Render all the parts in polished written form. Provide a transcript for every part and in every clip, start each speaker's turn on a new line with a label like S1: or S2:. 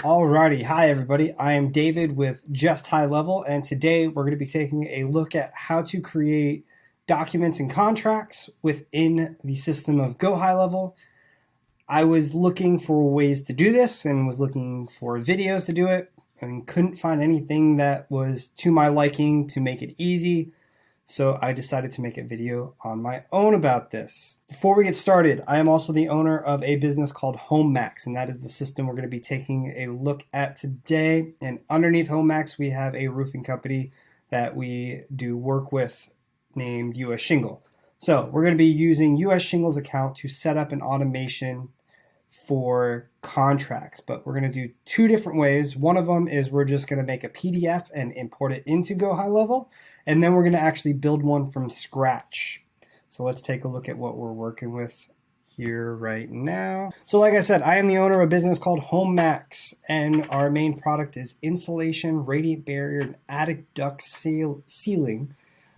S1: Alrighty, hi everybody. I am David with Just High Level, and today we're going to be taking a look at how to create documents and contracts within the system of Go High Level. I was looking for ways to do this and was looking for videos to do it and couldn't find anything that was to my liking to make it easy. So I decided to make a video on my own about this. Before we get started, I am also the owner of a business called HomeMax, and that is the system we're going to be taking a look at today. And underneath HomeMax, we have a roofing company that we do work with named US Shingle. So we're going to be using US Shingle's account to set up an automation for contracts, but we're going to do two different ways. One of them is we're just going to make a PDF and import it into Go High Level, and then we're going to actually build one from scratch. So let's take a look at what we're working with here right now. So like I said, I am the owner of a business called HomeMax, and our main product is insulation, radiant barrier, and attic duct sealing,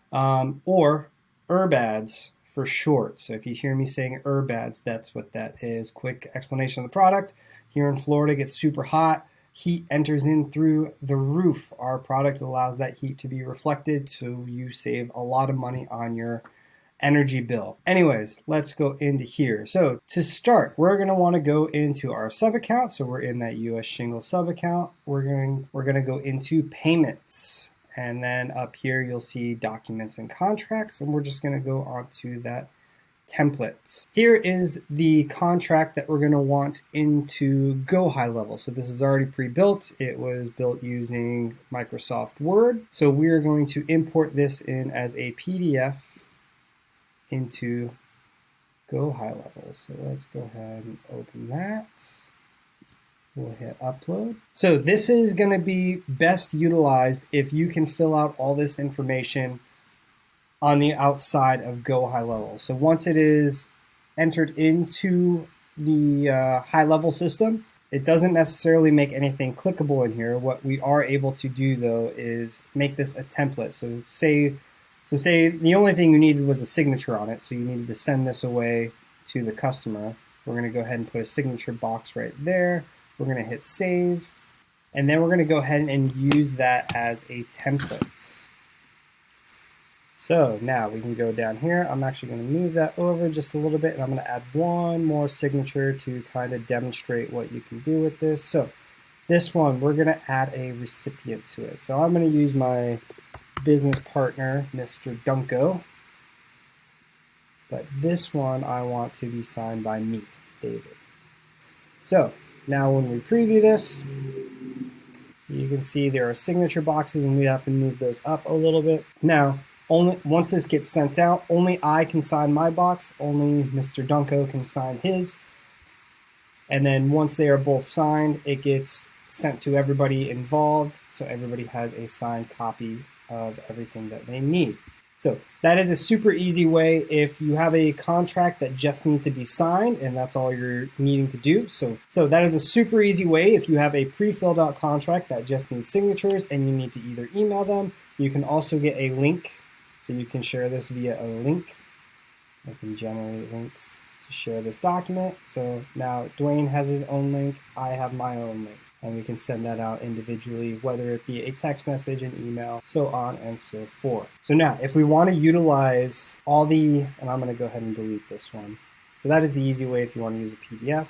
S1: or URBADs for short. So if you hear me saying URBADs, that's what that is. Quick explanation of the product. Here in Florida, it gets super hot. Heat enters in through the roof. Our product allows that heat to be reflected, so you save a lot of money on your energy bill. Anyways, let's go into here. So to start, we're going to want to go into our sub account. So we're in that US Shingle sub account. We're going to go into payments. And then up here, you'll see documents and contracts, and we're just going to go onto that templates. Here is the contract that we're going to want into Go High Level. So this is already pre-built. It was built using Microsoft Word. So we're going to import this in as a PDF into Go High Level. So let's go ahead and open that. We'll hit upload. So this is going to be best utilized if you can fill out all this information on the outside of Go High Level. So once it is entered into the high level system, it doesn't necessarily make anything clickable in here. What we are able to do though is make this a template. So say the only thing you needed was a signature on it. So you needed to send this away to the customer. We're going to go ahead and put a signature box right there. We're going to hit save, and then we're going to go ahead and use that as a template. So now we can go down here. I'm actually going to move that over just a little bit, and I'm going to add one more signature to kind of demonstrate what you can do with this. So this one, we're going to add a recipient to it. So I'm going to use my business partner, Mr. Dunko, but this one I want to be signed by me, David. So now when we preview this, you can see there are signature boxes, and we have to move those up a little bit. Now, once this gets sent out, only I can sign my box, only Mr. Dunko can sign his. And then once they are both signed, it gets sent to everybody involved, so everybody has a signed copy of everything that they need. So that is a super easy way if you have a contract that just needs to be signed and that's all you're needing to do. So that is a super easy way if you have a pre-filled out contract that just needs signatures and you need to either email them. You can also get a link, so you can share this via a link. I can generate links to share this document. So now Dwayne has his own link, I have my own link. And we can send that out individually, whether it be a text message, an email, so on and so forth. So now, if we want to utilize all the, and I'm going to go ahead and delete this one. So that is the easy way if you want to use a PDF.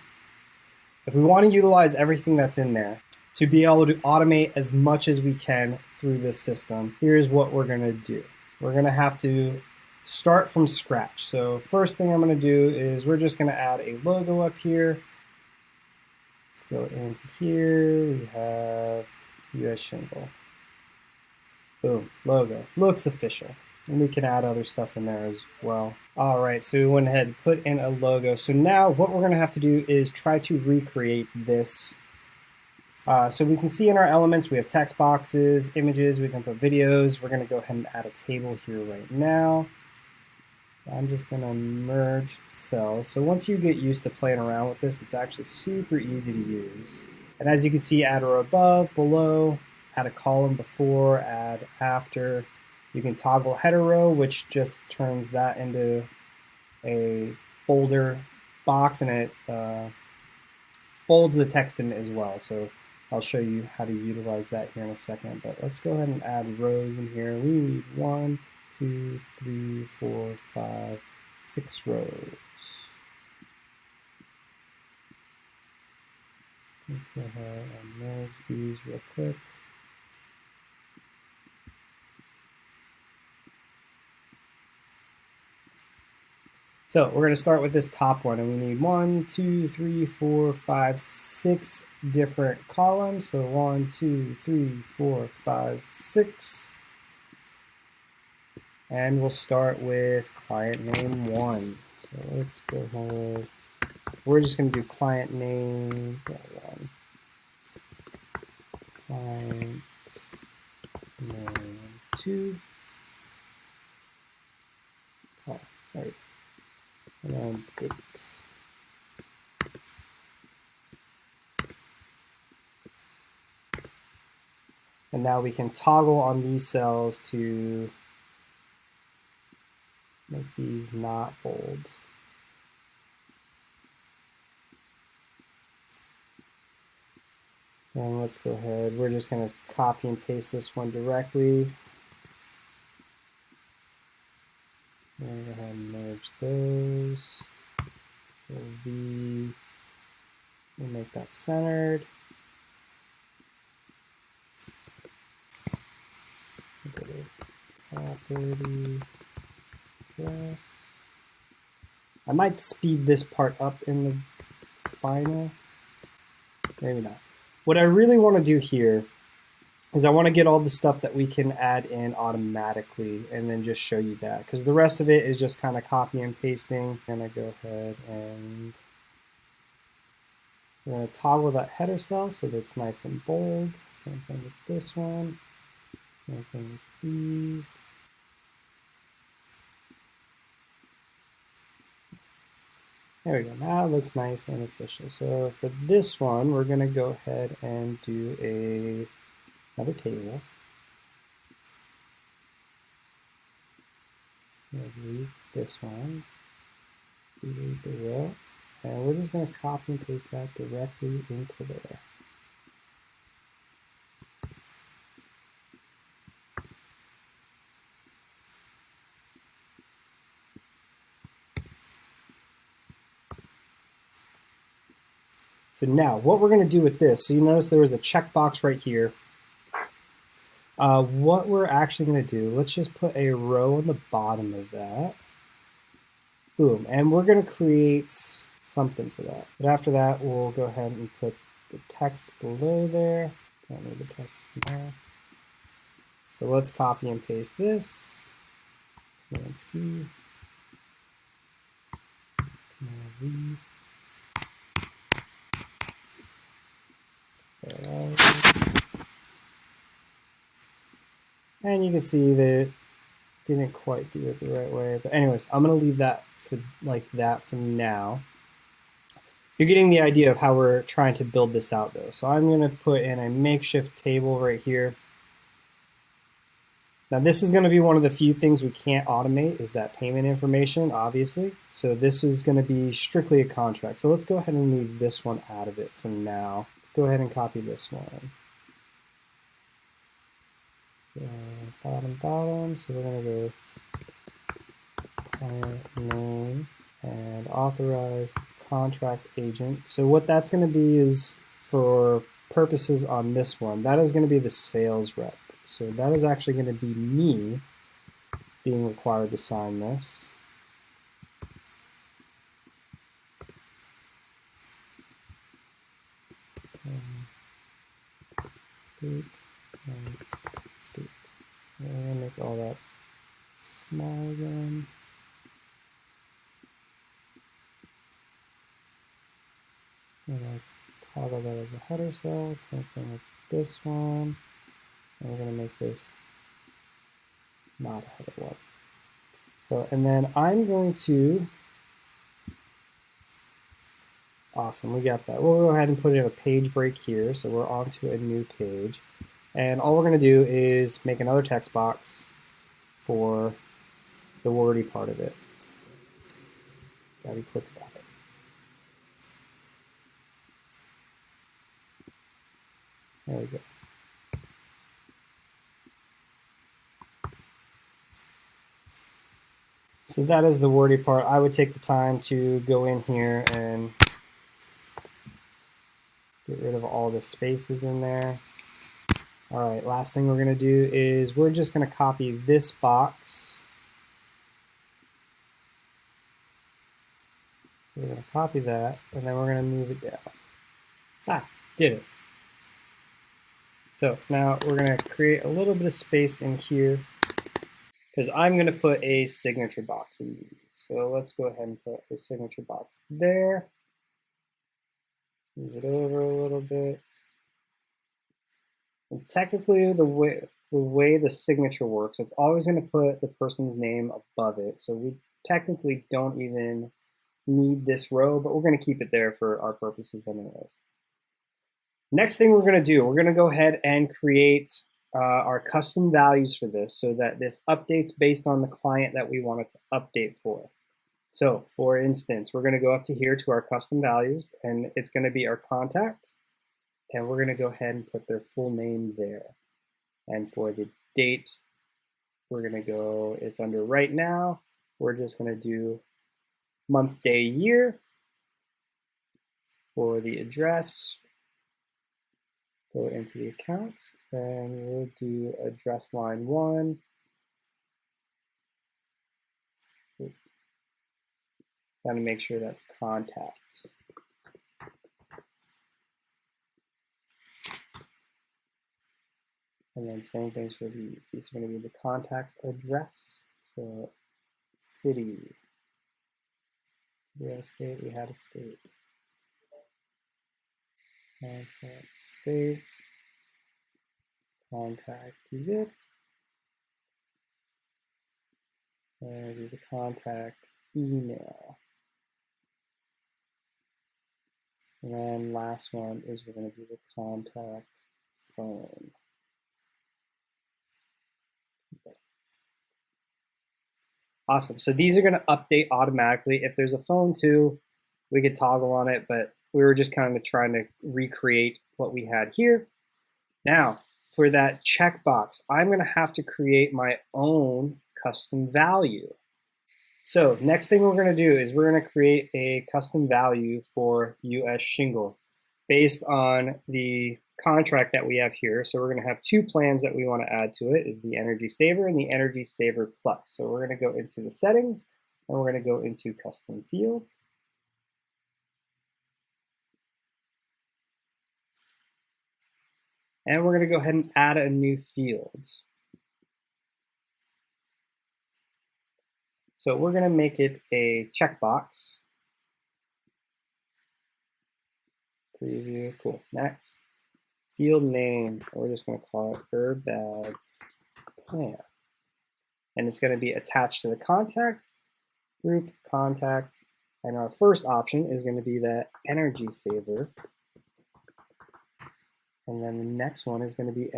S1: If we want to utilize everything that's in there to be able to automate as much as we can through this system, here's what we're going to do. We're going to have to start from scratch. So first thing I'm going to do is we're just going to add a logo up here. Go into here, we have US Shingle. Boom, logo. Looks official. And we can add other stuff in there as well. All right, so we went ahead and put in a logo. So now what we're gonna have to do is try to recreate this. So we can see in our elements, we have text boxes, images, we can put videos. We're gonna go ahead and add a table here right now. I'm just going to merge cells. So once you get used to playing around with this, it's actually super easy to use. And as you can see, add a row above, below, add a column before, add after. You can toggle header row, which just turns that into a folder box, and it folds the text in as well. So I'll show you how to utilize that here in a second, but let's go ahead and add rows in here. We need 1, 2, 3, 4, 5, 6 rows. Let's go ahead and merge these real quick. So we're going to start with this top one, and we need 1, 2, 3, 4, 5, 6 different columns. So 1, 2, 3, 4, 5, 6. And we'll start with client name 1. So let's go ahead. We're just going to do client name 1. Client name 2. Oh, sorry. And then date. And now we can toggle on these cells to make these not bold. And let's go ahead. We're just going to copy and paste this one directly. We're going to go ahead and merge those. We'll make that centered. Property address. I might speed this part up in the final. Maybe not. What I really want to do here is I want to get all the stuff that we can add in automatically and then just show you that, because the rest of it is just kind of copy and pasting. I'm going to go ahead and we're going to toggle that header cell so that it's nice and bold. Same thing with this one. Same thing with these. There we go. Now it looks nice and official. So for this one, we're going to go ahead and do another table. Delete this one. Delete the row. And we're just going to copy and paste that directly into there. So now what we're going to do with this, so you notice there was a checkbox right here. What we're actually going to do, let's just put a row on the bottom of that. Boom. And we're going to create something for that. But after that, we'll go ahead and put the text below there. Don't need the text there. So let's copy and paste this. Command C. Command V. And you can see that it didn't quite do it the right way. But anyways, I'm going to leave that for like that for now. You're getting the idea of how we're trying to build this out though. So I'm going to put in a makeshift table right here. Now this is going to be one of the few things we can't automate, is that payment information, obviously. So this is going to be strictly a contract. So let's go ahead and leave this one out of it for now. Go ahead and copy this one. Bottom. So we're going to go client name and authorize contract agent. So what that's going to be is, for purposes on this one, that is going to be the sales rep. So that is actually going to be me being required to sign this. I'm going to make all that small again. I'm going to toggle that as a header cell. Same thing with this one. And we're going to make this not a header one. So, and then I'm going to, awesome, we got that. We'll go ahead and put in a page break here. So we're on to a new page. And all we're going to do is make another text box for the wordy part of it. Gotta be quick about it. There we go. So that is the wordy part. I would take the time to go in here and get rid of all the spaces in there. All right, last thing we're going to do is we're just going to copy this box. So we're going to copy that, and then we're going to move it down. Ah, did it. So now we're going to create a little bit of space in here because I'm going to put a signature box in these. So let's go ahead and put a signature box there. Move it over a little bit. And technically, the way the signature works, it's always going to put the person's name above it. So we technically don't even need this row, but we're going to keep it there for our purposes anyways. Next thing we're going to do, we're going to go ahead and create our custom values for this so that this updates based on the client that we want it to update for. So for instance, we're going to go up to here to our custom values, and it's going to be our contact. And we're going to go ahead and put their full name there. And for the date, we're going to go, it's under right now. We're just going to do month, day, year. For the address, go into the account, and we'll do address line 1. Got to make sure that's contact. And then same things for these. These are going to be the contact's address. So city, real estate, we had a state. Contact state, contact zip, and do the contact email. And then last one is we're going to do the contact phone. Awesome. So these are going to update automatically. If there's a phone too, we could toggle on it, but we were just kind of trying to recreate what we had here. Now, for that checkbox, I'm going to have to create my own custom value. So next thing we're going to do is we're going to create a custom value for US Shingle based on the contract that we have here. So we're going to have 2 plans that we want to add to it, is the Energy Saver and the Energy Saver Plus. So we're going to go into the settings, and we're going to go into custom field. And we're going to go ahead and add a new field. So we're going to make it a checkbox. Preview, cool, next. Field name, we're just going to call it Herbad's Plan. And it's going to be attached to the contact, group, contact, and our first option is going to be the Energy Saver. And then the next one is going to be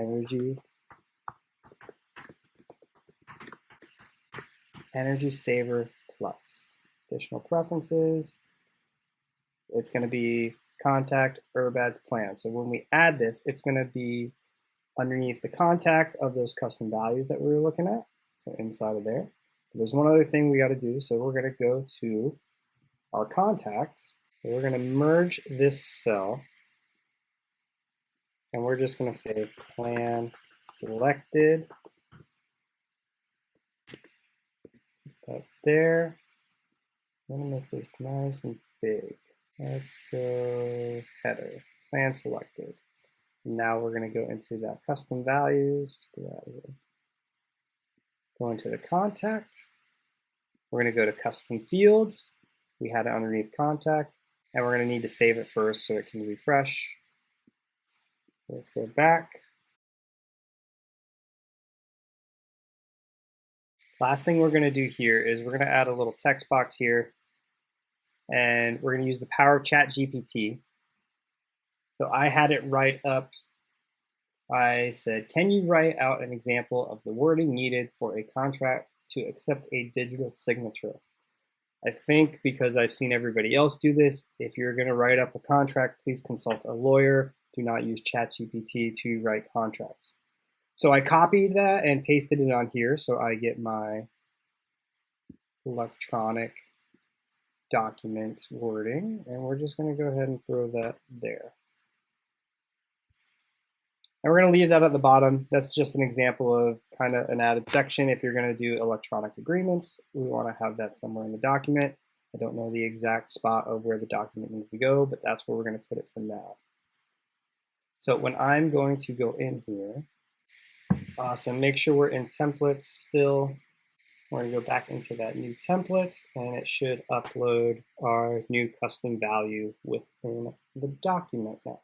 S1: Energy Saver Plus. Additional preferences, it's going to be contact Herbad's Plan. So when we add this, it's going to be underneath the contact of those custom values that we were looking at. So inside of there. There's one other thing we got to do. So we're going to go to our contact. So we're going to merge this cell. And we're just going to say plan selected. Up there. I'm going to make this nice and big. Let's go header, plan selected. Now we're going to go into that custom values. Go into the contact. We're going to go to custom fields. We had it underneath contact. And we're going to need to save it first so it can refresh. Let's go back. Last thing we're going to do here is we're going to add a little text box here. And we're going to use the power of ChatGPT. So I had it write up. I said, can you write out an example of the wording needed for a contract to accept a digital signature? I think because I've seen everybody else do this, if you're going to write up a contract, please consult a lawyer do not use ChatGPT to write contracts. So I copied that and pasted it on here so I get my electronic document wording, and we're just going to go ahead and throw that there. And we're going to leave that at the bottom. That's just an example of kind of an added section. If you're going to do electronic agreements, we want to have that somewhere in the document. I don't know the exact spot of where the document needs to go, but that's where we're going to put it for now. So when I'm going to go in here, awesome, make sure we're in templates still. We're going to go back into that new template, and it should upload our new custom value within the document now.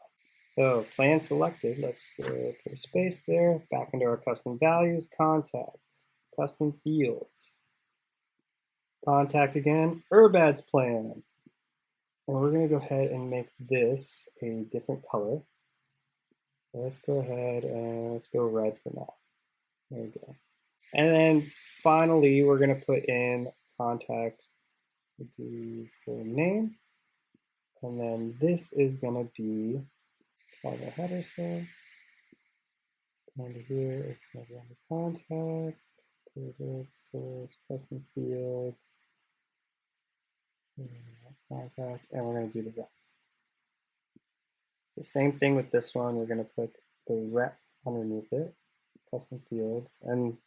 S1: So plan selected, let's go put a space there, back into our custom values, contact, custom fields, contact again, ads plan. And we're going to go ahead and make this a different color. So let's go ahead and let's go red for now. There we go. And then finally, we're going to put in contact the full name. And then this is going to be by the header cell. Under here, it's going to be under contact, pivot, source, custom fields, contact, and we're going to do the rep. So same thing with this one. We're going to put the rep underneath it, custom fields, and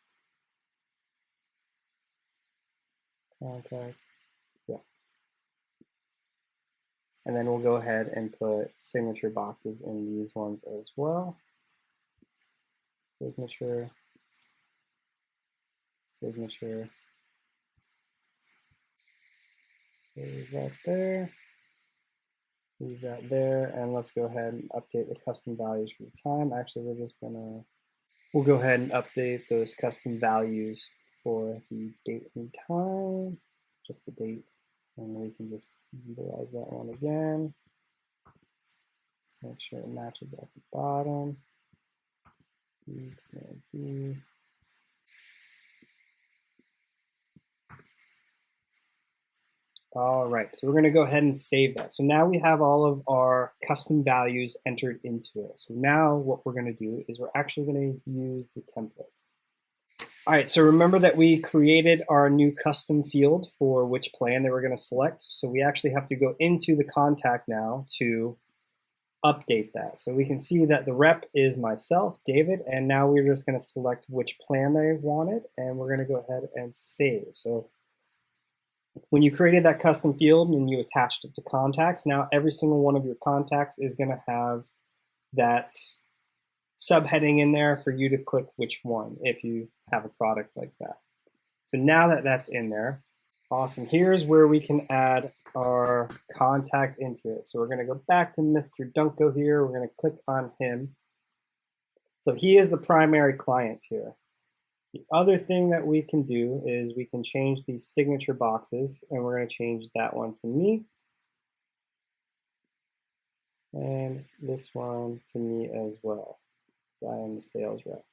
S1: contact, yeah. And then we'll go ahead and put signature boxes in these ones as well. Signature, signature. Leave that there. Leave that there, and let's go ahead and update the custom values for the time. Actually, we'll go ahead and update those custom values for the date and time, just the date, and we can just utilize that one again. Make sure it matches at the bottom. All right, so we're going to go ahead and save that. So now we have all of our custom values entered into it. So now what we're going to do is we're actually going to use the template. All right, so remember that we created our new custom field for which plan that we're going to select. So we actually have to go into the contact now to update that. So we can see that the rep is myself, David, and now we're just going to select which plan they wanted, and we're going to go ahead and save. So when you created that custom field and you attached it to contacts, now every single one of your contacts is going to have that subheading in there for you to click which one if you have a product like that. So now that that's in there, awesome. Here's where we can add our contact into it. So we're going to go back to Mr. Dunko here. We're going to click on him. So he is the primary client here. The other thing that we can do is we can change these signature boxes, and we're going to change that one to me. And this one to me as well. I am the sales rep.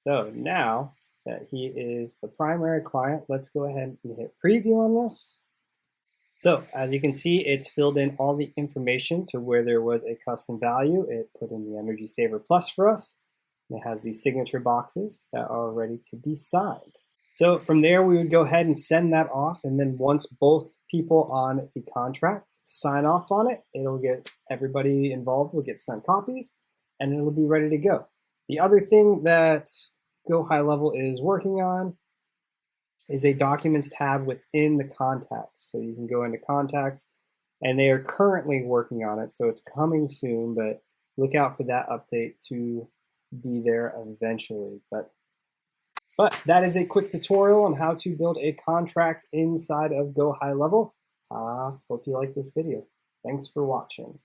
S1: So now that he is the primary client, let's go ahead and hit preview on this. So as you can see, it's filled in all the information to where there was a custom value. It put in the Energy Saver Plus for us. It has these signature boxes that are ready to be signed. So from there, we would go ahead and send that off. And then once both people on the contract sign off on it, it'll get everybody involved will get sent copies, and it'll be ready to go. The other thing that Go High Level is working on is a Documents tab within the contacts. So you can go into contacts, and they are currently working on it. So it's coming soon, but look out for that update to be there eventually. But that is a quick tutorial on how to build a contract inside of Go High Level. Hope you like this video. Thanks for watching.